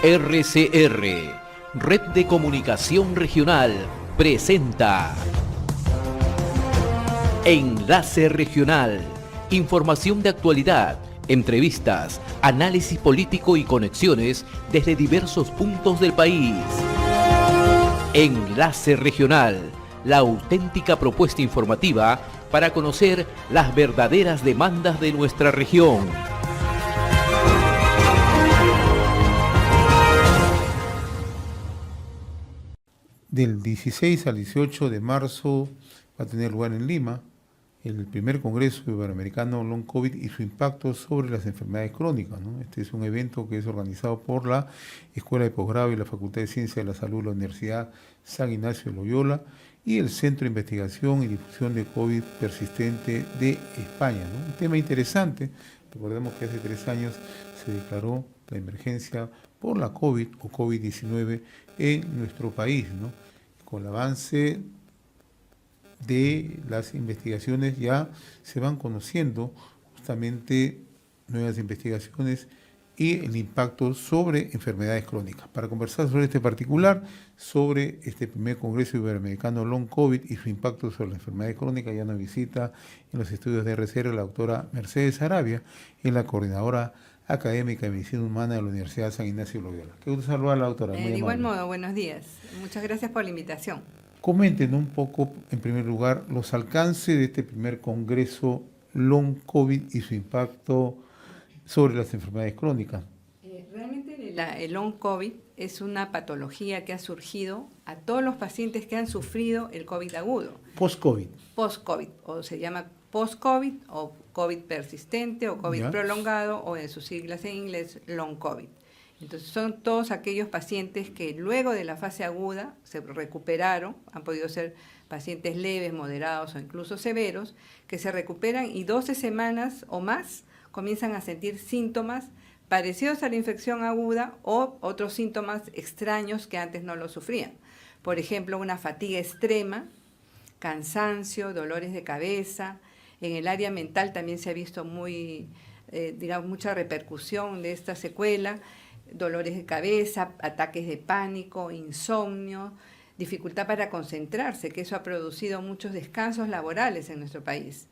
RCR, Red de Comunicación Regional, presenta Enlace Regional, información de actualidad, entrevistas, análisis político y conexiones desde diversos puntos del país. Enlace Regional, la auténtica propuesta informativa para conocer las verdaderas demandas de nuestra región. Del 16 al 18 de marzo va a tener lugar en Lima el primer Congreso Iberoamericano Long COVID y su impacto sobre las enfermedades crónicas, ¿no? Este es un evento que es organizado por la Escuela de Posgrado y la Facultad de Ciencias de la Salud de la Universidad San Ignacio de Loyola y el Centro de Investigación y Difusión de COVID Persistente de España, ¿no? Un tema interesante. Recordemos que hace 3 años se declaró la emergencia por la COVID o COVID-19 en nuestro país, ¿no? Con el avance de las investigaciones ya se van conociendo justamente nuevas investigaciones y el impacto sobre enfermedades crónicas. Para conversar sobre este particular, sobre este primer Congreso Iberoamericano Long COVID y su impacto sobre las enfermedades crónicas, ya nos visita en los estudios de RCR la doctora Mercedes Arabia, es la coordinadora académica de Medicina Humana de la Universidad San Ignacio de Loyola. Qué gusto saludar a la doctora. De igual modo, buenos días. Muchas gracias por la invitación. Comenten un poco, en primer lugar, los alcances de este primer Congreso Long COVID y su impacto sobre las enfermedades crónicas. Realmente el Long COVID es una patología que ha surgido a todos los pacientes que han sufrido el COVID agudo. Post-COVID. Post-COVID, o se llama post-COVID, o COVID persistente, o COVID prolongado, o en sus siglas en inglés, Long COVID. Entonces son todos aquellos pacientes que luego de la fase aguda se recuperaron, han podido ser pacientes leves, moderados o incluso severos, que se recuperan y 12 semanas o más comienzan a sentir síntomas parecidos a la infección aguda o otros síntomas extraños que antes no lo sufrían. Por ejemplo, una fatiga extrema, cansancio, dolores de cabeza. En el área mental también se ha visto mucha repercusión de esta secuela, dolores de cabeza, ataques de pánico, insomnio, dificultad para concentrarse, que eso ha producido muchos descansos laborales en nuestro país.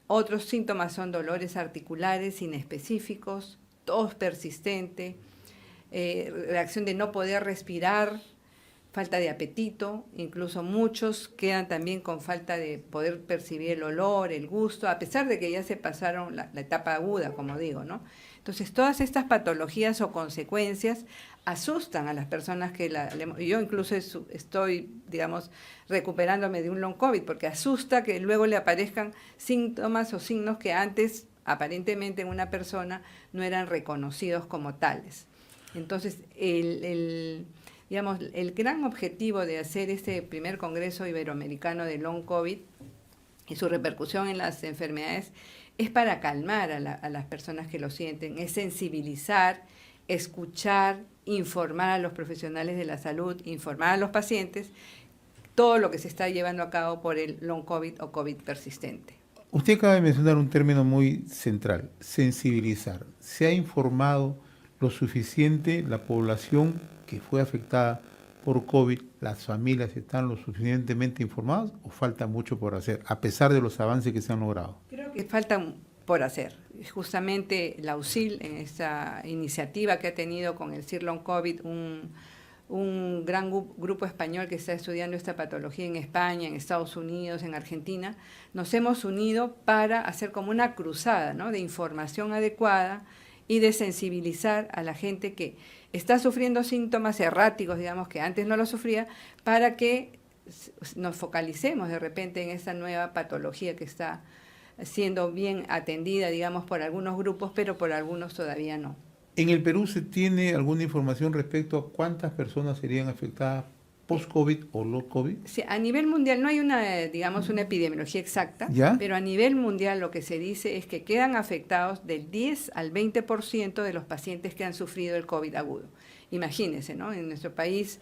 Otros síntomas son dolores articulares inespecíficos, tos persistente, reacción de no poder respirar, falta de apetito, incluso muchos quedan también con falta de poder percibir el olor, el gusto, a pesar de que ya se pasaron la etapa aguda, como digo, ¿no? Entonces, todas estas patologías o consecuencias asustan a las personas yo incluso estoy, digamos, recuperándome de un long COVID, porque asusta que luego le aparezcan síntomas o signos que antes, aparentemente en una persona, no eran reconocidos como tales. Entonces, el gran objetivo de hacer este primer Congreso Iberoamericano de Long COVID y su repercusión en las enfermedades es para calmar a las personas que lo sienten, es sensibilizar, escuchar, informar a los profesionales de la salud, informar a los pacientes, todo lo que se está llevando a cabo por el Long COVID o COVID persistente. Usted acaba de mencionar un término muy central, sensibilizar. ¿Se ha informado lo suficiente la población que fue afectada por COVID? ¿Las familias están lo suficientemente informadas o falta mucho por hacer, a pesar de los avances que se han logrado? Creo que falta por hacer. Justamente la UCIL, en esta iniciativa que ha tenido con el CIR Long COVID, un gran grupo español que está estudiando esta patología en España, en Estados Unidos, en Argentina, nos hemos unido para hacer como una cruzada, ¿no?, de información adecuada y de sensibilizar a la gente que está sufriendo síntomas erráticos, digamos, que antes no lo sufría, para que nos focalicemos de repente en esta nueva patología que está siendo bien atendida, digamos, por algunos grupos, pero por algunos todavía no. ¿En el Perú se tiene alguna información respecto a cuántas personas serían afectadas post-COVID o long COVID? Sí, a nivel mundial no hay una epidemiología exacta, pero a nivel mundial lo que se dice es que quedan afectados del 10 al 20% de los pacientes que han sufrido el COVID agudo. Imagínense, ¿no? En nuestro país,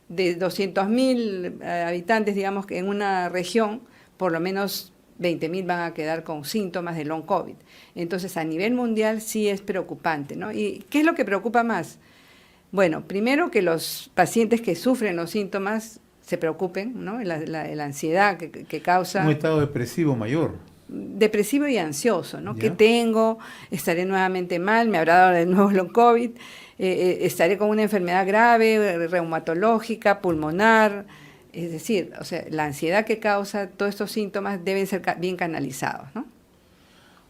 de 200.000 habitantes, digamos, que en una región, por lo menos 20.000 van a quedar con síntomas de long COVID. Entonces, a nivel mundial sí es preocupante, ¿no? ¿Y qué es lo que preocupa más? Bueno, primero que los pacientes que sufren los síntomas se preocupen, ¿no? La ansiedad que causa. Un estado depresivo mayor. Depresivo y ansioso, ¿no? ¿Ya? ¿Qué tengo? ¿Estaré nuevamente mal? ¿Me habrá dado de nuevo long COVID? ¿Estaré con una enfermedad grave, reumatológica, pulmonar? Es decir, o sea, la ansiedad que causa todos estos síntomas deben ser bien canalizados, ¿no?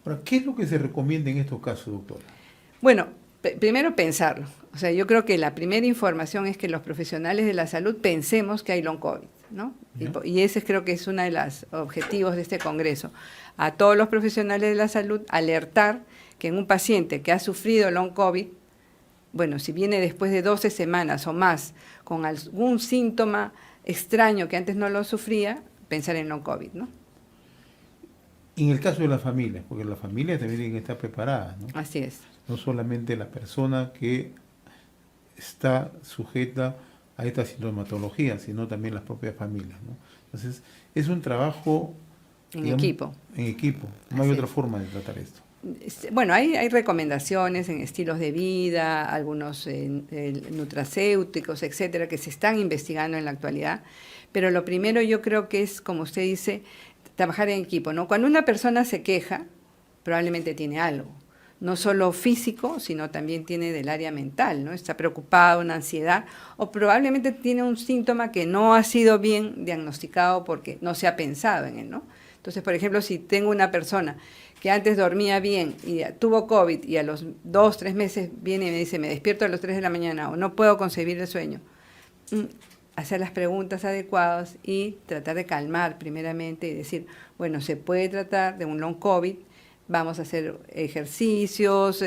Ahora, ¿qué es lo que se recomienda en estos casos, doctora? Bueno, primero pensarlo. O sea, yo creo que la primera información es que los profesionales de la salud pensemos que hay long COVID, ¿no? Y ese creo que es uno de los objetivos de este congreso. A todos los profesionales de la salud alertar que en un paciente que ha sufrido long COVID, bueno, si viene después de 12 semanas o más con algún síntoma extraño que antes no lo sufría, pensar en long COVID, ¿no? En el caso de las familias, porque las familias también tienen que estar preparadas, ¿no? Así es. No solamente la persona que está sujeta a esta sintomatología, sino también las propias familias, ¿no? Entonces, es un trabajo En equipo. En equipo. No hay otra forma de tratar esto. Bueno, hay recomendaciones en estilos de vida, algunos nutracéuticos, etcétera, que se están investigando en la actualidad. Pero lo primero yo creo que es, como usted dice, trabajar en equipo, ¿no? Cuando una persona se queja, probablemente tiene algo. No solo físico, sino también tiene del área mental, ¿no? Está preocupado, una ansiedad, o probablemente tiene un síntoma que no ha sido bien diagnosticado porque no se ha pensado en él, ¿no? Entonces, por ejemplo, si tengo una persona que antes dormía bien y tuvo COVID y a los 2, 3 meses viene y me dice, me despierto a las 3 de la mañana o no puedo concebir el sueño, hacer las preguntas adecuadas y tratar de calmar primeramente y decir, bueno, se puede tratar de un long COVID, vamos a hacer ejercicios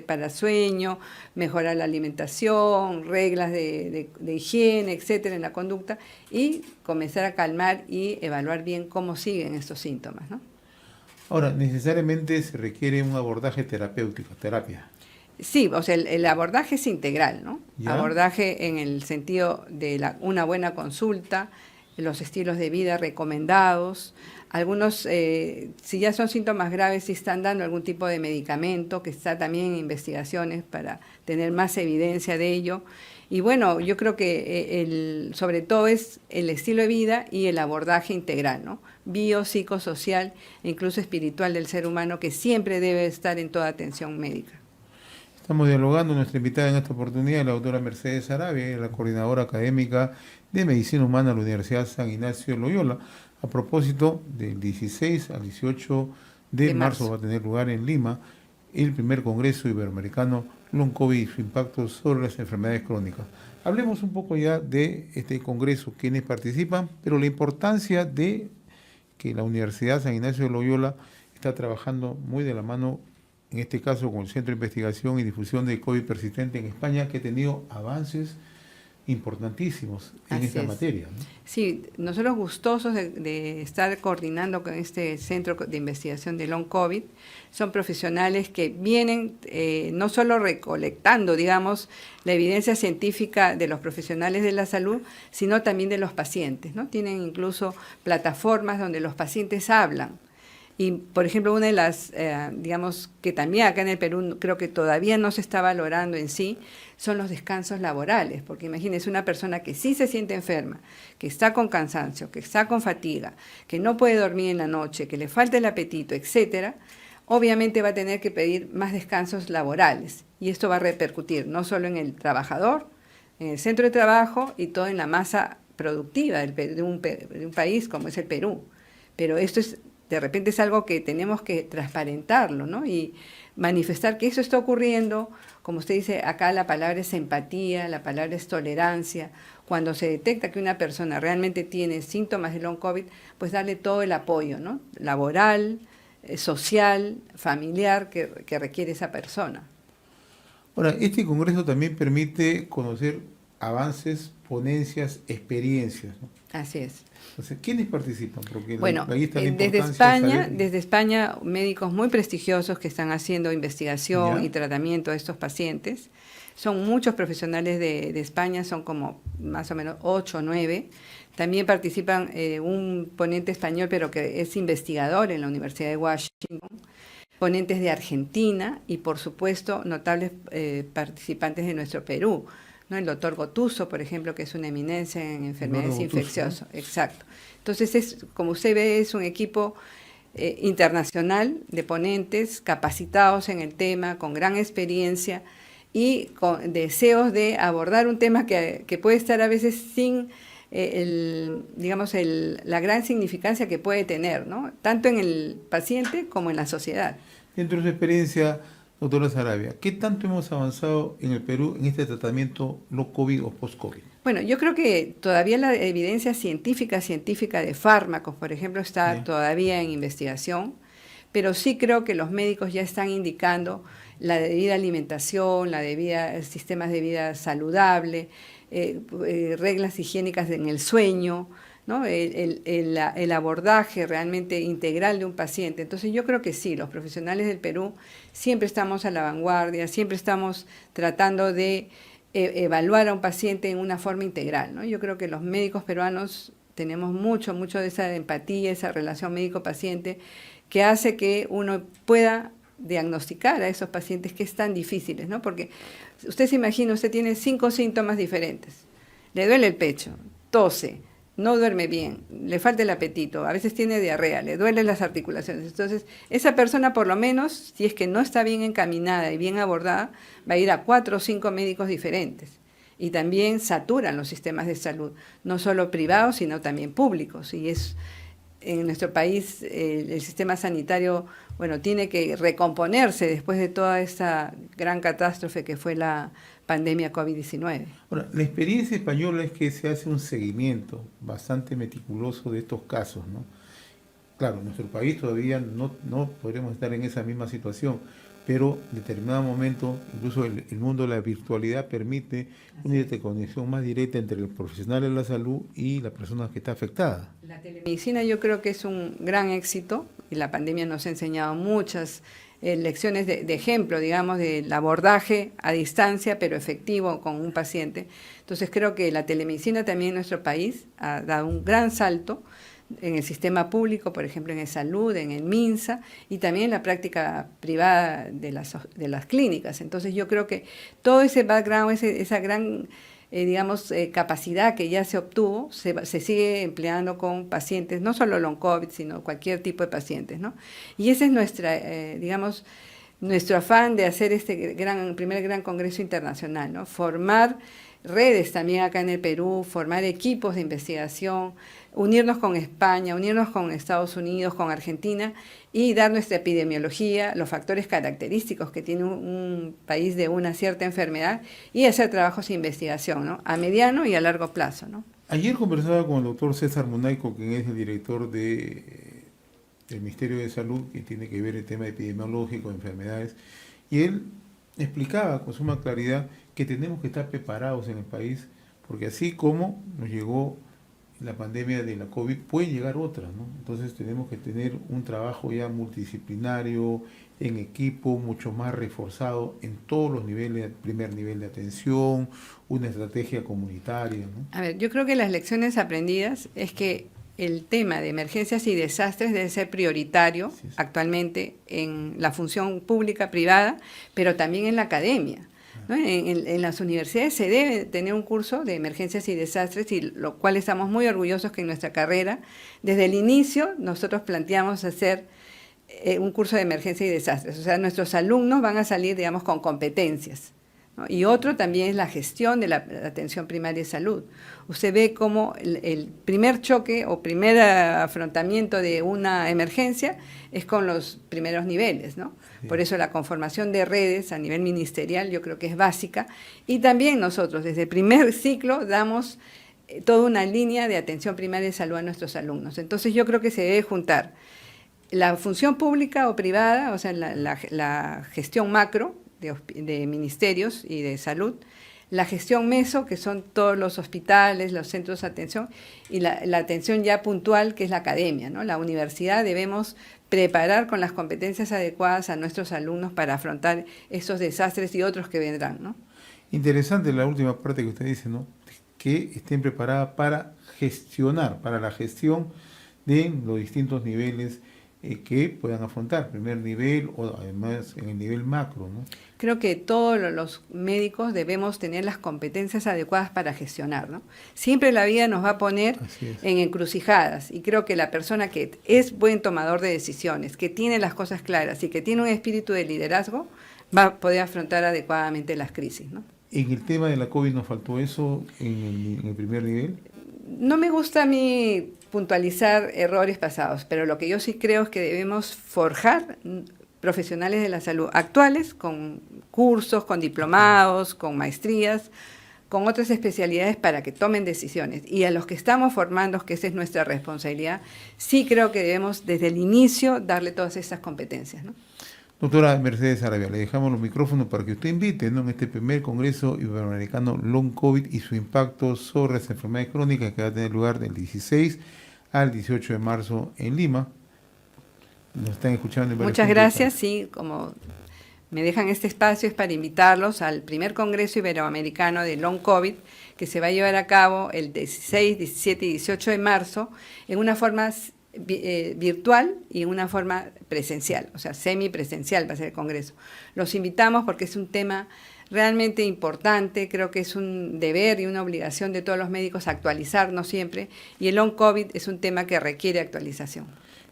para sueño, mejorar la alimentación, reglas de higiene, etcétera, en la conducta, y comenzar a calmar y evaluar bien cómo siguen estos síntomas, ¿no? Ahora, necesariamente se requiere un abordaje terapéutico, terapia. Sí, o sea, el abordaje es integral, ¿no? ¿Ya? Abordaje en el sentido de una buena consulta, los estilos de vida recomendados. Algunos, si ya son síntomas graves, sí están dando algún tipo de medicamento, que está también en investigaciones para tener más evidencia de ello. Y bueno, yo creo que sobre todo es el estilo de vida y el abordaje integral, ¿no? Bio, psicosocial e incluso espiritual del ser humano, que siempre debe estar en toda atención médica. Estamos dialogando, nuestra invitada en esta oportunidad, la doctora Mercedes Arabia, la coordinadora académica de Medicina Humana de la Universidad San Ignacio de Loyola, a propósito del 16 al 18 de marzo va a tener lugar en Lima el primer Congreso Iberoamericano Long COVID y su impacto sobre las enfermedades crónicas. Hablemos un poco ya de este congreso, quienes participan, pero la importancia de que la Universidad San Ignacio de Loyola está trabajando muy de la mano, en este caso con el Centro de Investigación y Difusión de COVID persistente en España, que ha tenido avances importantísimos en esta materia, ¿no? Sí, nosotros gustosos de estar coordinando con este Centro de Investigación de Long COVID. Son profesionales que vienen no solo recolectando, digamos, la evidencia científica de los profesionales de la salud, sino también de los pacientes, ¿no? Tienen incluso plataformas donde los pacientes hablan. Y, por ejemplo, una de las, digamos, que también acá en el Perú creo que todavía no se está valorando en sí, son los descansos laborales, porque imagínense una persona que sí se siente enferma, que está con cansancio, que está con fatiga, que no puede dormir en la noche, que le falta el apetito, etcétera, obviamente va a tener que pedir más descansos laborales. Y esto va a repercutir no solo en el trabajador, en el centro de trabajo y todo en la masa productiva de un país como es el Perú. Pero esto es, de repente es algo que tenemos que transparentarlo, ¿no? Y manifestar que eso está ocurriendo. Como usted dice, acá la palabra es empatía, la palabra es tolerancia. Cuando se detecta que una persona realmente tiene síntomas de long COVID, pues darle todo el apoyo, ¿no? Laboral, social, familiar que requiere esa persona. Ahora, este congreso también permite conocer avances, ponencias, experiencias, ¿no? Así es. Entonces, ¿quiénes participan? Porque bueno, ahí está la desde España, médicos muy prestigiosos que están haciendo investigación y tratamiento de estos pacientes. Son muchos profesionales de España, son como más o menos 8 o 9. También participan un ponente español, pero que es investigador en la Universidad de Washington. ponentes de Argentina y, por supuesto, notables participantes de nuestro Perú, ¿no? El doctor Gotuso, por ejemplo, que es una eminencia en enfermedades infecciosas. Exacto. Entonces, como usted ve, es un equipo internacional de ponentes capacitados en el tema, con gran experiencia y con deseos de abordar un tema que puede estar a veces sin la gran significancia que puede tener, ¿no? Tanto en el paciente como en la sociedad. Dentro de su experiencia, doctora Saravia, ¿qué tanto hemos avanzado en el Perú en este tratamiento no COVID o post-COVID? Bueno, yo creo que todavía la evidencia científica de fármacos, por ejemplo, está todavía en investigación, pero sí creo que los médicos ya están indicando la debida alimentación, sistemas de vida saludable, reglas higiénicas en el sueño, ¿no? El abordaje realmente integral de un paciente. Entonces yo creo que sí, los profesionales del Perú siempre estamos a la vanguardia, siempre estamos tratando de evaluar a un paciente en una forma integral, ¿no? Yo creo que los médicos peruanos tenemos mucho de esa empatía, esa relación médico-paciente que hace que uno pueda diagnosticar a esos pacientes que es tan difíciles, ¿no? Porque usted se imagina, usted tiene 5 síntomas diferentes. Le duele el pecho, tose, no duerme bien, le falta el apetito, a veces tiene diarrea, le duelen las articulaciones. Entonces, esa persona por lo menos, si es que no está bien encaminada y bien abordada, va a ir a 4 o 5 médicos diferentes. Y también saturan los sistemas de salud, no solo privados, sino también públicos. Y en nuestro país el sistema sanitario, bueno, tiene que recomponerse después de toda esta gran catástrofe que fue la pandemia COVID-19. Ahora, la experiencia española es que se hace un seguimiento bastante meticuloso de estos casos, ¿no? Claro, en nuestro país todavía no podremos estar en esa misma situación, pero en determinado momento, incluso el mundo de la virtualidad permite una interconexión más directa entre el profesional de la salud y la persona que está afectada. La telemedicina yo creo que es un gran éxito y la pandemia nos ha enseñado muchas lecciones de ejemplo, digamos, del abordaje a distancia, pero efectivo con un paciente. Entonces creo que la telemedicina también en nuestro país ha dado un gran salto en el sistema público, por ejemplo, en el salud, en el MINSA, y también en la práctica privada de las clínicas. Entonces yo creo que todo ese background, esa gran capacidad que ya se obtuvo, se sigue empleando con pacientes, no solo long COVID, sino cualquier tipo de pacientes, ¿no? Y ese es nuestro afán de hacer este primer gran congreso internacional, ¿no? Formar redes también acá en el Perú, formar equipos de investigación, unirnos con España, unirnos con Estados Unidos, con Argentina y dar nuestra epidemiología, los factores característicos que tiene un país de una cierta enfermedad y hacer trabajos de investigación, ¿no? A mediano y a largo plazo, ¿no? Ayer conversaba con el doctor César Munaico, quien es el director del Ministerio de Salud, que tiene que ver el tema epidemiológico de enfermedades, y él explicaba con suma claridad que tenemos que estar preparados en el país, porque así como nos llegó la pandemia de la COVID, puede llegar otra, ¿no? Entonces tenemos que tener un trabajo ya multidisciplinario, en equipo, mucho más reforzado en todos los niveles, primer nivel de atención, una estrategia comunitaria, ¿no? A ver, yo creo que las lecciones aprendidas es que el tema de emergencias y desastres debe ser prioritario actualmente en la función pública, privada, pero también en la academia, ¿no? En las universidades se debe tener un curso de emergencias y desastres, y lo cual estamos muy orgullosos que en nuestra carrera, desde el inicio, nosotros planteamos hacer un curso de emergencia y desastres. O sea, nuestros alumnos van a salir, digamos, con competencias, ¿no? Y otro también es la gestión de la atención primaria de salud. Usted ve cómo el primer choque o primer afrontamiento de una emergencia es con los primeros niveles, ¿no? Sí. Por eso la conformación de redes a nivel ministerial yo creo que es básica. Y también nosotros, desde el primer ciclo, damos toda una línea de atención primaria de salud a nuestros alumnos. Entonces yo creo que se debe juntar la función pública o privada, o sea, la gestión macro de ministerios y de salud, la gestión meso, que son todos los hospitales, los centros de atención, y la atención ya puntual, que es la academia, ¿no? La universidad debemos preparar con las competencias adecuadas a nuestros alumnos para afrontar esos desastres y otros que vendrán, ¿no? Interesante la última parte que usted dice, ¿no? Que estén preparadas para gestionar, para la gestión de los distintos niveles que puedan afrontar, primer nivel o además en el nivel macro, ¿no? Creo que todos los médicos debemos tener las competencias adecuadas para gestionar, ¿no? Siempre la vida nos va a poner en encrucijadas y creo que la persona que es buen tomador de decisiones, que tiene las cosas claras y que tiene un espíritu de liderazgo, va a poder afrontar adecuadamente las crisis, ¿no? En el tema de la COVID nos faltó eso en el primer nivel. No me gusta a mí puntualizar errores pasados, pero lo que yo sí creo es que debemos forjar profesionales de la salud actuales con cursos, con diplomados, con maestrías, con otras especialidades para que tomen decisiones. Y a los que estamos formando, que esa es nuestra responsabilidad, sí creo que debemos desde el inicio darle todas esas competencias, ¿no? Doctora Mercedes Sarabia, le dejamos los micrófonos para que usted invite, ¿no?, en este primer Congreso Iberoamericano Long COVID y su impacto sobre las enfermedades crónicas que va a tener lugar del 16 al 18 de marzo en Lima. Nos están escuchando en varios Muchas puntos. gracias, sí, como me dejan este espacio es para invitarlos al primer Congreso Iberoamericano de Long COVID que se va a llevar a cabo el 16, 17 y 18 de marzo en una forma virtual y en una forma presencial, o sea, semipresencial va a ser el Congreso. Los invitamos porque es un tema realmente importante, creo que es un deber y una obligación de todos los médicos actualizarnos siempre, y el Long COVID es un tema que requiere actualización.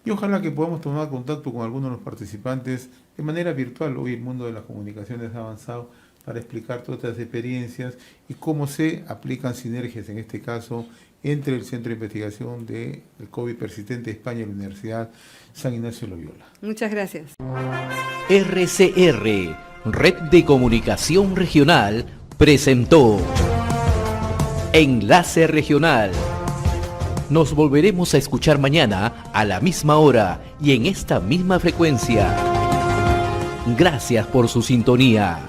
Y ojalá que podamos tomar contacto con algunos de los participantes de manera virtual. Hoy el mundo de las comunicaciones ha avanzado para explicar todas estas experiencias y cómo se aplican sinergias, en este caso, entre el Centro de Investigación del COVID Persistente de España y la Universidad San Ignacio de Loyola. Muchas gracias. RCR, Red de Comunicación Regional, presentó Enlace Regional. Nos volveremos a escuchar mañana a la misma hora y en esta misma frecuencia. Gracias por su sintonía.